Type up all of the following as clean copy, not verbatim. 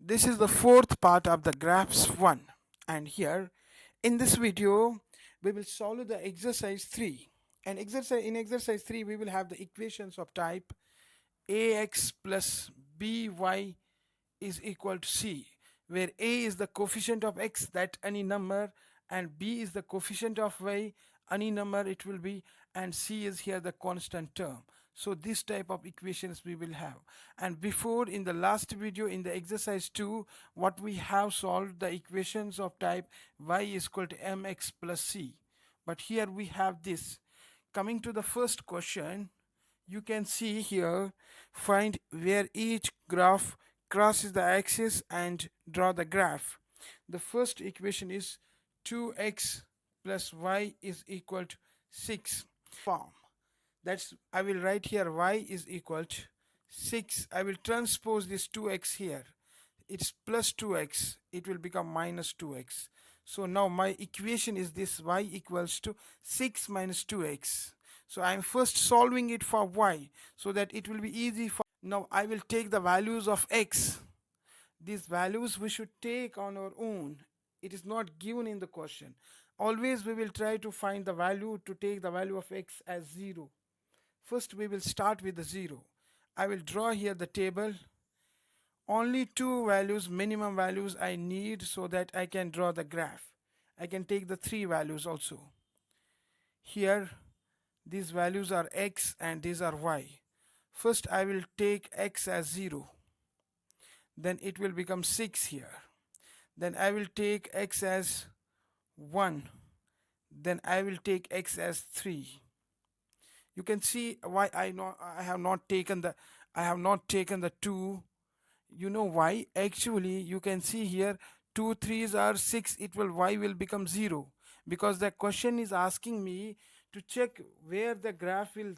This is the fourth part of the graphs 1, and here in this video we will solve the exercise 3. And exercise 3 we will have the equations of type ax plus by is equal to c, where a is the coefficient of x, that any number, and b is the coefficient of y, any number it will be, and c is here the constant term. So this type of equations we will have. And before, in the last video, in the exercise 2, what we have solved the equations of type y is equal to mx plus c. But here we have this. Coming to the first question, you can see here, find where each graph crosses the axis and draw the graph. The first equation is 2x plus y is equal to 6 form. That's, I will write here y is equal to 6. I will transpose this 2x here. It's plus 2x, it will become minus 2x. So now my equation is this: y equals to 6 minus 2x. So I am first solving it for y so that it will be easy for. Now I will take the values of x. These values we should take on our own. It is not given in the question. Always we will try to find the value, to take the value of x as 0. First we will start with the 0. I will draw here the table. Only two values, minimum values I need so that I can draw the graph. I can take the three values also. Here these values are x and these are y. First I will take x as 0. Then it will become 6 here. Then I will take x as 1. Then I will take x as 3. You can see why I have not taken the 2. You know why? Actually, you can see here 2 3s are 6. Y will become 0, because the question is asking me to check where the graph will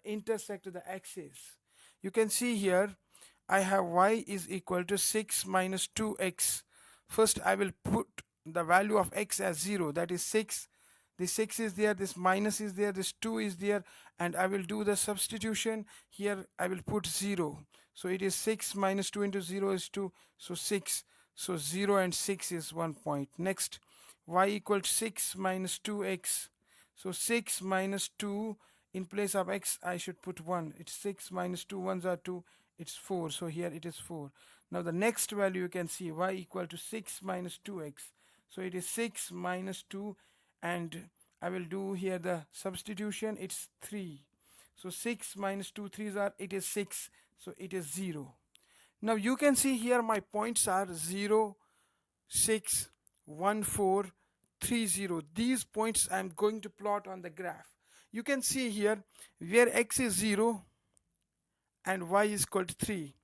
intersect the axis. You can see here I have y is equal to 6 minus 2x. First I will put the value of x as 0, that is 6. This 6 is there, this minus is there, this 2 is there, and I will do the substitution. Here I will put 0. So it is 6 minus 2 into 0 is 2, so 6. So 0 and 6 is 1 point. Next, y equal to 6 minus 2x. So 6 minus 2, in place of x I should put 1. It's 6 minus 2, 1s are 2, it's 4. So here it is 4. Now the next value you can see, y equal to 6 minus 2x. So it is 6 minus 2, and I will do here the substitution. It's 3. So 6 minus 2 3s are, it is 6. So it is 0. Now you can see here my points are 0, 6, 1, 4, 3, 0. These points I am going to plot on the graph. You can see here where x is 0 and y is equal to 3,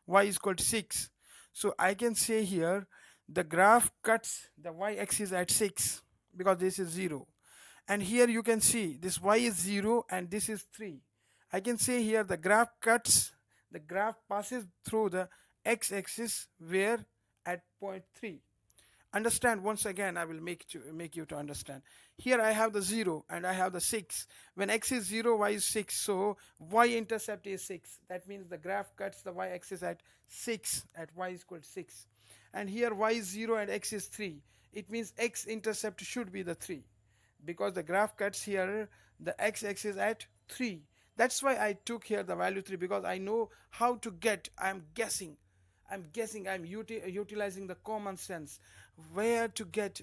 y is equal to 6. So I can say here the graph cuts the y-axis at 6, because this is 0. And here you can see this y is 0 and this is 3. I can say here the graph passes through the x-axis where at point 3. Understand, once again I will make you to understand. Here I have the 0 and I have the 6. When x is 0, y is 6, so y-intercept is 6. That means the graph cuts the y-axis at 6, at y is equal to 6. And here y is 0 and x is 3. It means x-intercept should be the 3, because the graph cuts here the x-axis at 3. That's why I took here the value 3, because I know how to get. I'm utilizing the common sense, where to get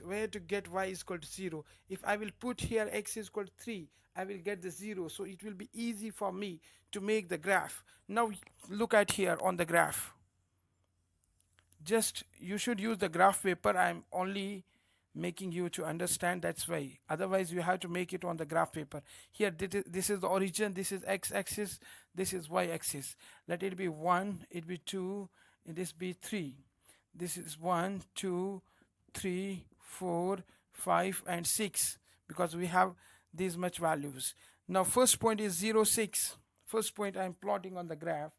y is equal to 0. If I will put here x is equal to 3, I will get the 0, so it will be easy for me to make the graph. Now look at here on the graph. Just you should use the graph paper. I'm only making you to understand, that's why. Otherwise you have to make it on the graph paper. Here this is the origin, this is x-axis, this is y-axis. Let it be 1, it be 2, and this be 3. This is 1, 2, 3, 4, 5 and 6, because we have these much values. Now first point is 0, 6. First point I am plotting on the graph.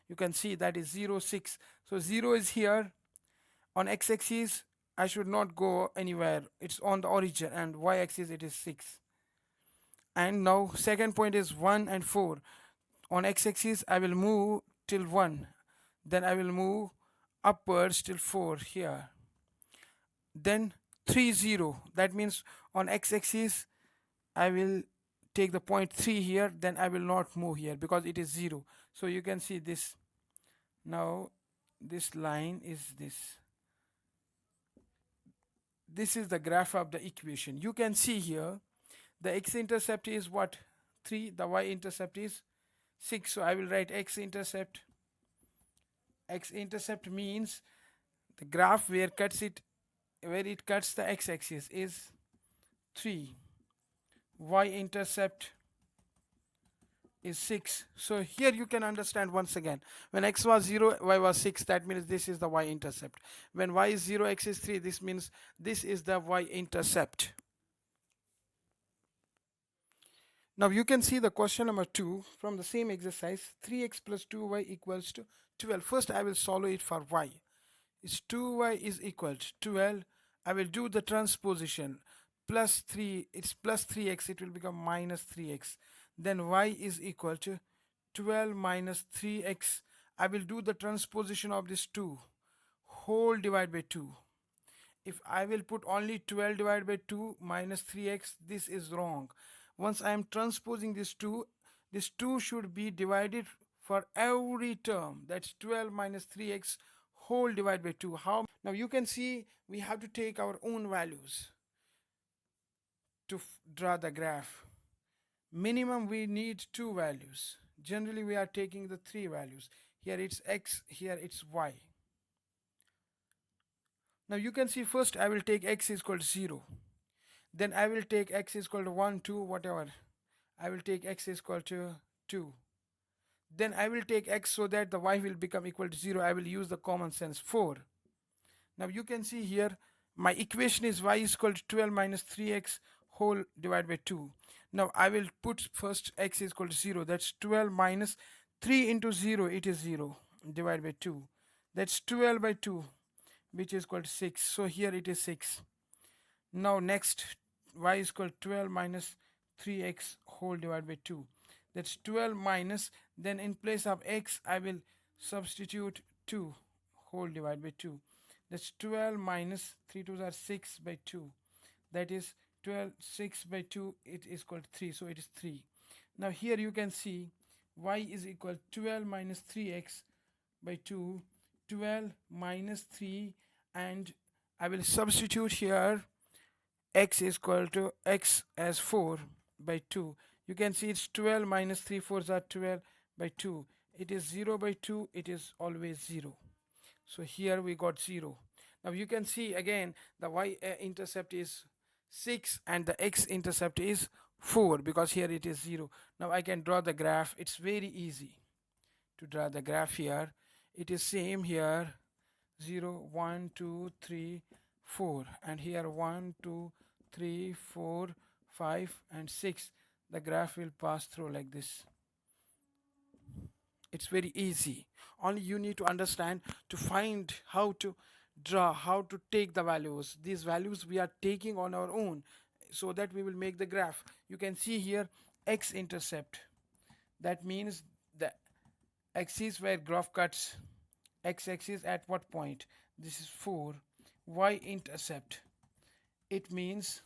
You can see that is 0, 6. So 0 is here on x-axis. I should not go anywhere, it's on the origin, and y-axis it is 6. And now second point is 1 and 4. On x-axis I will move till 1, then I will move upwards till 4 here, then 3 0. That means on x-axis I will take the point 3 here, then I will not move here because it is 0. So you can see this. Now this line is this. This is the graph of the equation. You can see here the x-intercept is what? 3. The y-intercept is 6. So I will write x-intercept. X-intercept means the graph where it cuts the x-axis is 3. Y-intercept is 6. So here you can understand once again, when x was 0, y was 6, that means this is the y-intercept. When y is 0, x is 3, this means this is the y-intercept. Now you can see the question number 2 from the same exercise. 3x plus 2y equals to 12. First I will solve it for y. Is 2y is equal to 12. I will do the transposition. Plus 3, it's plus 3x, it will become minus 3x. Then y is equal to 12 minus 3x. I will do the transposition of this 2 whole divided by 2. If I will put only 12 divided by 2 minus 3x, this is wrong. Once I am transposing this 2 should be divided for every term. That's 12 minus 3x whole divided by 2. How? Now you can see we have to take our own values to draw the graph. Minimum we need 2 values. Generally we are taking the 3 values. Here it's x, here it's y. Now you can see first I will take x is equal to 0. Then I will take x is equal to 1, 2, whatever. I will take x is equal to 2. Then I will take x so that the y will become equal to 0. I will use the common sense 4. Now you can see here my equation is y is equal to 12 minus 3x whole divided by 2. Now I will put first x is equal to 0. That's 12 minus 3 into 0. It is 0 divided by 2. That's 12 by 2, which is equal to 6. So here it is 6. Now next, y is equal to 12 minus 3x whole divided by 2. That's 12 minus, then in place of x I will substitute 2 whole divided by 2. That's 12 minus 3 2s are 6 by 2. That is 12, 6 by 2, it is equal to 3. So it is 3. Now here you can see y is equal to 12 minus 3x by 2, 12 minus 3, and I will substitute here x is equal to x as 4 by 2. You can see it's 12 minus 3 4s are 12 by 2. It is 0 by 2. It is always 0. So here we got 0. Now you can see again the y-intercept is 6 and the x-intercept is 4 because here it is 0. Now I can draw the graph. It's very easy to draw the graph here. It is same here 0, 1, 2, 3, 4, and here 1, 2, 3, 4, 5 and 6. The graph will pass through like this. It's very easy. Only you need to understand to find how to draw, how to take the values. These values we are taking on our own so that we will make the graph. You can see here x-intercept. That means the axis where graph cuts. X-axis at what point? This is 4. Y-intercept. It means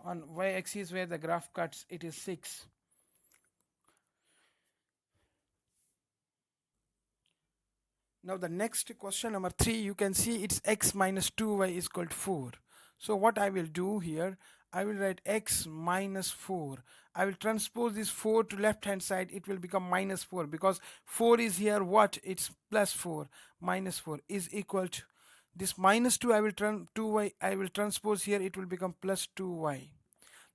on y-axis where the graph cuts, it is 6. Now the next question number 3, you can see it's x minus 2y is equal to 4. So what I will do here, I will write x minus 4. I will transpose this 4 to left hand side. It will become minus 4 because 4 is here what? It's plus 4. Minus 4 is equal to this minus 2. I will 2y. I will transpose here. It will become plus 2y.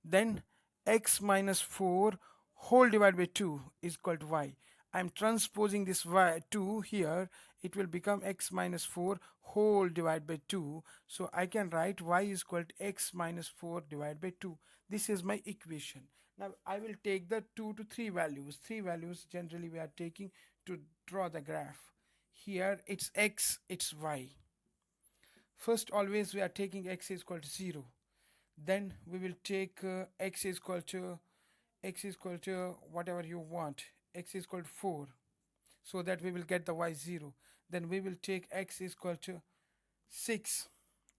Then x minus 4 whole divided by 2 is equal to y. I am transposing this y 2 here. It will become x minus 4 whole divided by 2. So I can write y is equal to x minus 4 divided by 2. This is my equation. Now I will take the 2 to 3 values. 3 values generally we are taking to draw the graph. Here it's x, it's y. First always we are taking x is equal to 0. Then we will take x is equal to whatever you want. X is equal to 4. So that we will get the y 0. then we will take x is equal to 6,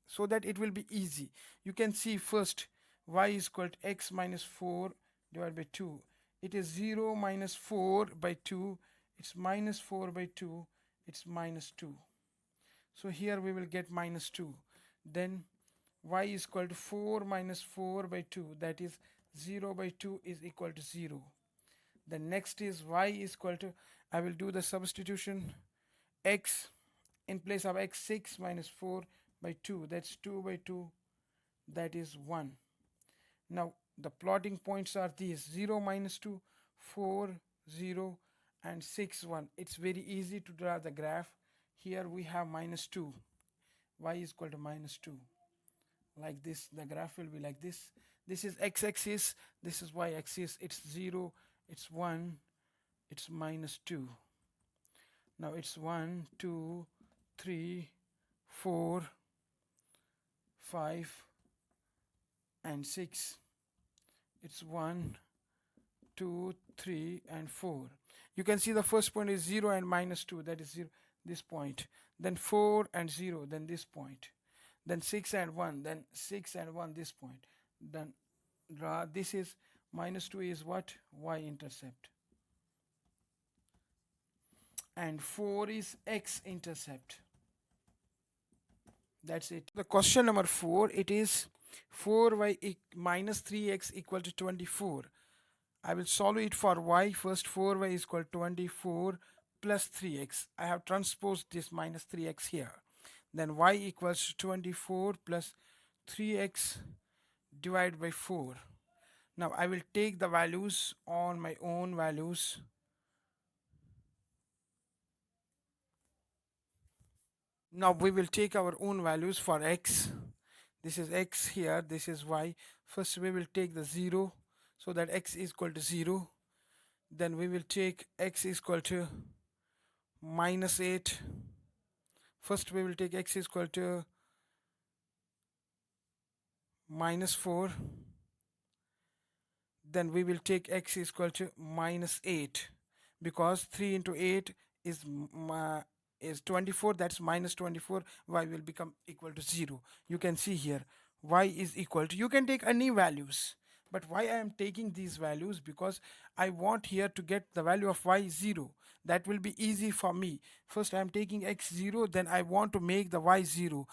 so that it will be easy. You can see first y is equal to x minus 4 divided by 2. It is 0 minus 4 by 2. It's minus 4 by 2. It's minus 2. So here we will get minus 2. Then y is equal to 4 minus 4 by 2. That is 0 by 2 is equal to 0. The next is y is equal to, I will do the substitution, x in place of x, 6 minus 4 by 2. That's 2 by 2. That is 1. Now the plotting points are these: 0 minus 2, 4, 0, and 6, 1. It's very easy to draw the graph. Here we have minus 2. Y is equal to minus 2. Like this, the graph will be like this. This is x-axis, this is y-axis. It's 0, it's 1, it's minus 2. Now it's 1, 2, 3, 4, 5, and 6. It's 1, 2, 3, and 4. You can see the first point is 0 and minus 2, that is 0, this point. Then 4 and 0, then this point. Then 6 and 1, then 6 and 1, this point. Then this is minus 2 is what? Y-intercept. And 4 is x-intercept. That's it. The question number 4, it is 4y minus 3x equal to 24. I will solve it for y. First, 4y is equal to 24 plus 3x. I have transposed this minus 3x here. Then y equals to 24 plus 3x divided by 4. Now I will take the values on my own values. Now we will take our own values for x. This is x here, this is y. First we will take the 0, so that x is equal to 0. Then we will take x is equal to minus 8. First we will take x is equal to minus 4. Then we will take x is equal to minus 8, because 3 into 8 is 24. That's minus 24. Y will become equal to 0. You can see here y is equal to, you can take any values, but why I am taking these values? Because I want here to get the value of y 0. That will be easy for me. First I am taking x 0, then I want to make the y 0.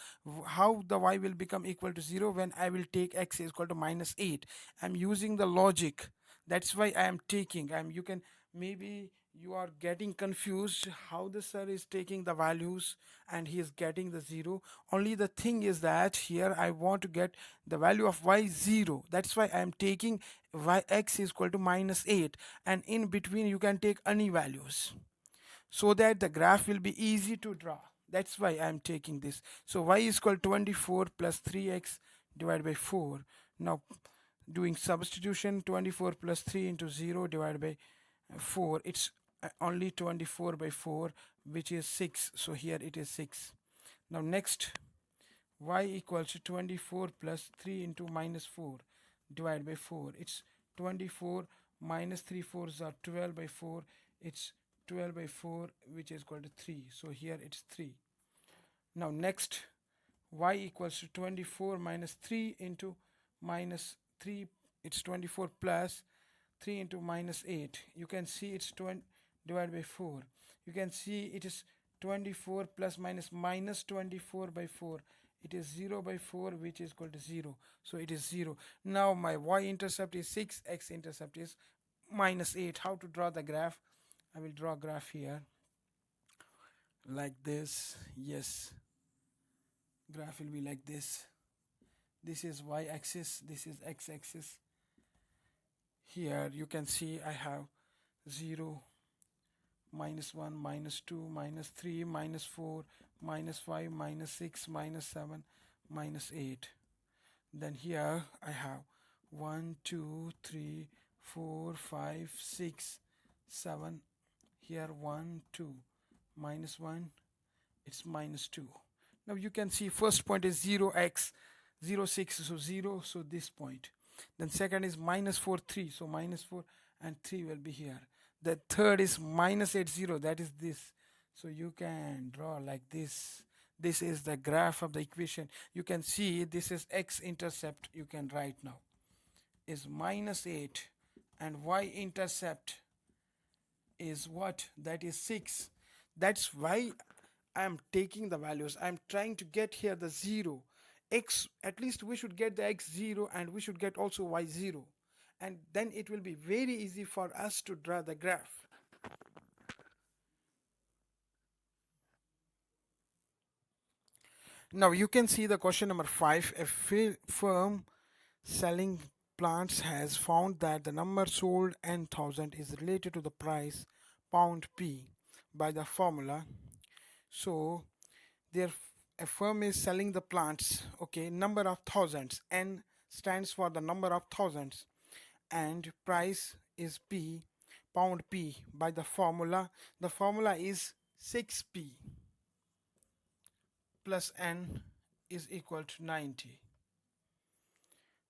How the y will become equal to 0? When I will take x is equal to minus 8. I'm using the logic. That's why I am taking. You can, maybe you are getting confused how the sir is taking the values and he is getting the 0. Only the thing is that here I want to get the value of y 0. That's why I am taking x is equal to minus 8, and in between you can take any values, so that the graph will be easy to draw. That's why I am taking this. So y is equal to 24 plus 3x divided by 4. Now doing substitution, 24 plus 3 into 0 divided by 4, it's only 24 by 4, which is 6. So here it is 6. Now next, y equals to 24 plus 3 into minus 4 divided by 4. It's 24 minus 3 fours are 12 by 4. It's 12 by 4, which is equal to 3. So here it's 3. Now next, y equals to 24 minus 3 into minus 3. It's 24 plus 3 into minus 8. You can see it's 20 divided by 4. You can see it is 24 plus minus 24 by 4. It is 0 by 4, which is equal to 0. So it is 0. Now my y-intercept is 6, x-intercept is minus 8. How to draw the graph? I will draw a graph here like this. Yes, graph will be like this. This is y-axis, this is x-axis. Here you can see I have 0, minus 1, minus 2, minus 3, minus 4, minus 5, minus 6, minus 7, minus 8. Then here I have 1, 2, 3, 4, 5, 6, 7. Here 1, 2, minus 1, it's minus 2. Now you can see first point is 0x, 0, 6, so 0, so this point. Then second is minus 4, 3, so minus 4 and 3 will be here. The third is minus 8, 0, that is this. So you can draw like this. This is the graph of the equation. You can see this is x-intercept. You can write now is -8 and y-intercept is what? That is 6. That's why I'm taking the values. I'm trying to get here the 0. X, at least we should get the x 0 and we should get also y 0. And then it will be very easy for us to draw the graph. Now you can see the question number 5. A firm selling plants has found that the number sold n thousand is related to the price pound p by the formula. So their a firm is selling the plants, okay, number of thousands, n stands for the number of thousands, and price is p, pound p, by the formula. The formula is 6p plus n is equal to 90.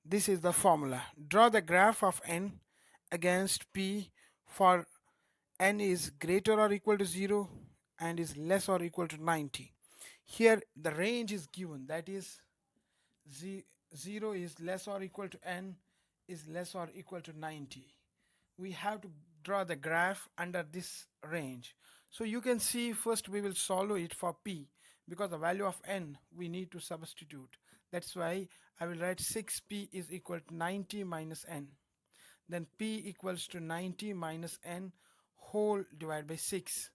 This is the formula. Draw the graph of n against p for n is greater or equal to 0 and is less or equal to 90. Here the range is given, that is 0 is less or equal to n is less or equal to 90. We have to draw the graph under this range. So you can see first we will solve it for p because the value of n we need to substitute. That's why I will write 6p is equal to 90 minus n. Then p equals to 90 minus n whole divided by 6.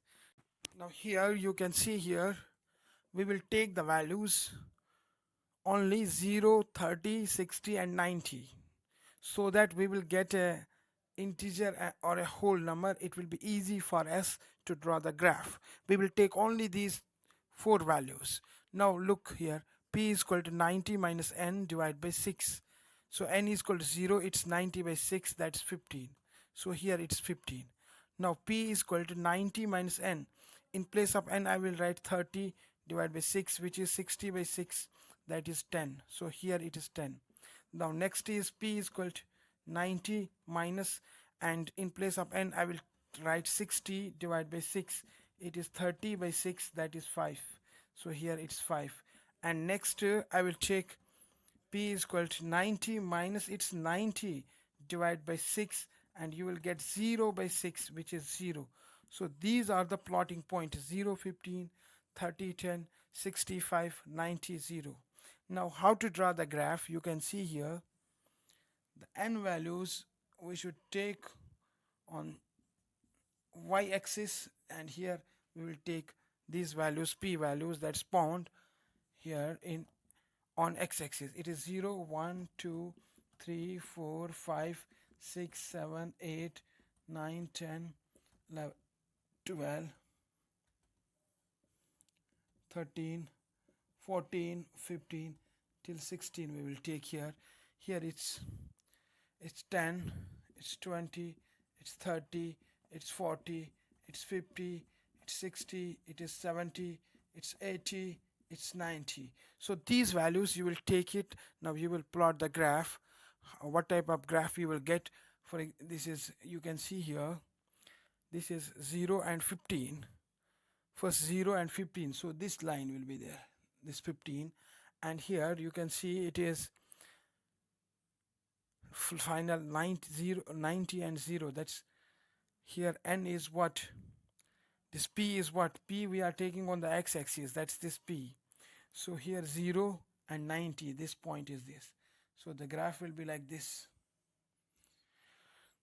Now here you can see here we will take the values only 0, 30, 60 and 90 so that we will get a integer or a whole number. It will be easy for us to draw the graph. We will take only these four values. Now look here, p is equal to 90 minus n divided by 6. So n is equal to 0, it's 90 by 6, that's 15. So here it's 15. Now p is equal to 90 minus n. In place of n I will write 30 divided by 6, which is 60 by 6, that is 10. So here it is 10. Now next is p is equal to 90 minus, and in place of n I will write 60 divided by 6. It is 30 by 6, that is 5. So here it's 5. And next I will check p is equal to 90 minus, it's 90 divided by 6, and you will get 0 by 6, which is 0. So these are the plotting points: 0, 15, 30, 10, 65, 90, 0. Now how to draw the graph? You can see here the n values we should take on y-axis, and here we will take these values, p values, that's pound, here in on x-axis. It is 0, 1, 2, 3, 4, 5, 6, 7, 8, 9, 10, 11, 12, 13, 14, 15 till 16 we will take here. Here it's 10, it's 20, it's 30, it's 40, it's 50, it's 60, it is 70, it's 80, it's 90. So these values you will take it. Now you will plot the graph. What type of graph you will get? For this is, you can see here, this is 0 and 15. First 0 and 15, so this line will be there, this 15, and here you can see it is final 90 and 0. That's here n is what, this p is what, p we are taking on the x-axis, that's this p. So here 0 and 90, this point is this. So the graph will be like this.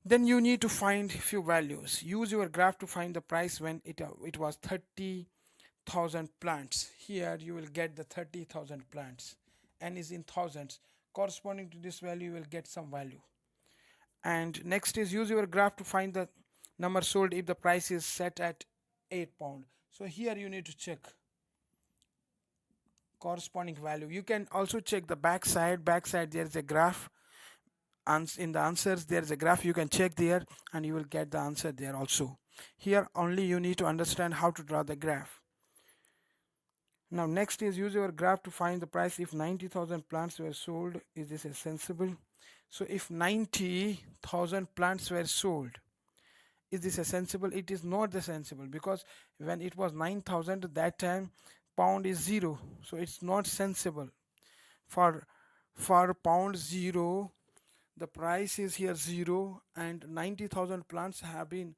Then you need to find few values. Use your graph to find the price when it was 30,000 plants. Here you will get the 30,000 plants. N is in thousands. Corresponding to this value you will get some value. And next is use your graph to find the number sold if the price is set at 8 pound. So here you need to check corresponding value. You can also check the backside. There is a graph, and in the answers there is a graph, you can check there and you will get the answer there also. Here only you need to understand how to draw the graph. Now next is use your graph to find the price if 90,000 plants were sold. Is this a sensible? So if 90,000 plants were sold, Is this a sensible? It is not the sensible, because when it was 9,000 that time, pound is 0, so it's not sensible. For pound 0, the price is here 0, and 90,000 plants have been